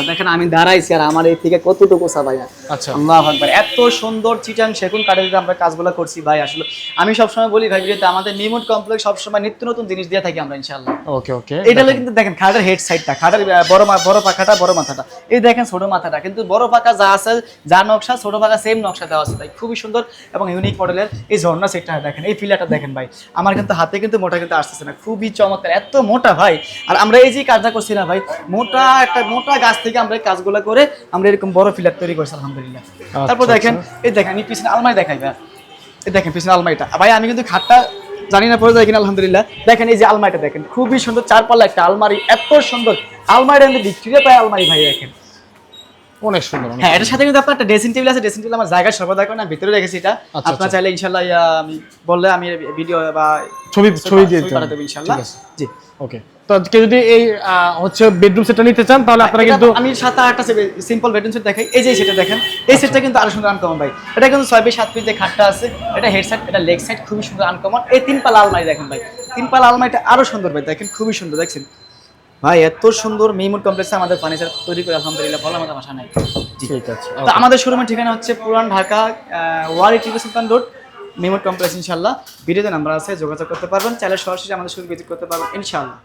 দেখেন আমি দাঁড়াইছি আর আমার এই থেকে কতটুকু ভাই। আচ্ছা আল্লাহু আকবার, এত সুন্দর চিটাং সেগুন কাঠের যে আমরা কাজগুলো করছি ভাই। আসলে আমি সবসময় বলি ভাই, যেহেতু আমাদের নিমুট কমপ্লেক্স সবসময় নিত্য নতুন জিনিস দিয়ে থাকি আমরা ইনশাআল্লাহ। ওকে ওকে, এটা হলো কিন্তু দেখেন খাটের হেড সাইডটা, খাটের বড় পাখাটা, বড় মাথাটা, এই দেখেন ছোট মাথাটা, কিন্তু বড় পাখা যা আছে, যা নকশা ছোট পাখা সেম নকশা দেওয়া আছে ভাই, খুবই সুন্দর এবং ইউনিক মডেলের। এই ঝর্ণা সেটটা দেখেন, এই পিলারটা দেখেন ভাই, আমার কিন্তু হাতে কিন্তু মোটা কিন্তু আসতেছে না, খুবই চমৎকার, এত মোটা ভাই। আর আমরা এই যে কাজটা করছি না ভাই, মোটা একটা মোটা গাছ থেকে আমরা এই কাজগুলো করে আমরা এরকম বড় পিলার তৈরি করছি আলহামদুলিল্লাহ। তারপর দেখেন এই দেখেন, এই পিছনে আলমারি দেখাই ভাই, এই দেখেন পিছনে আলমারিটা ভাই, আমি কিন্তু খাটটা জানি না পড়ে যায় কিনা, আলহামদুলিল্লাহ। দেখেন এই যে আলমারিটা দেখেন, খুবই সুন্দর, 4 পাল্লা একটা আলমারি, এত সুন্দর আলমারিটা কিন্তু ভিক্টোরিয়া পায় আলমারি ভাই দেখেন, অনেক সুন্দর। হ্যাঁ এটার সাথে কিন্তু আপনার একটা ড্রেসিং টেবিল আছে, ড্রেসিং টেবিল আমার জায়গা সর্বদা করে না ভিতরে রেখেছি এটা। আপনারা চাইলে ইনশাআল্লাহ আমি বললে আমি ভিডিও বা ছবি দিয়ে পাঠাতে দেব ইনশাআল্লাহ। জি ওকে। তো কেউ যদি এই হচ্ছে বেডরুম সেটটা নিতে চান তাহলে আপনারা কিন্তু, আমি 7-8টা সিম্পল বেডরুম সেট দেখাই। এই যে সেটা দেখেন, এই সেটটা কিন্তু আরো সুন্দর আনকমন ভাই, এটা কিন্তু 6x7 ফিট যে খাটটা আছে, এটা হেড সাইড, এটা লেগ সাইড, খুবই সুন্দর আনকমন। এই 3 পাল্লা আলমারি দেখেন ভাই, 3 পাল্লা আলমারিটা আরো সুন্দর ভাই, দেখেন খুবই সুন্দর, দেখছেন ভাই এত সুন্দর মিমুট কমপ্লেক্সে আমাদের ফার্নিচার তৈরি করে আলহামদুলিল্লাহ, বলার মতো ভাষা নাই। ঠিক আছে। তো আমাদের শোরুমের ঠিকানা হচ্ছে পুরান ঢাকা ওয়ারি টিপু সুলতান রোড, মিমুট কমপ্লেক্স ইনশাআল্লাহ। ভিডিওতে নাম্বার আছে, যোগাযোগ করতে পারবেন, চাইলে সরাসরি আমাদের শোরুম ভিজিট করতে পারবেন ইনশাআল্লাহ।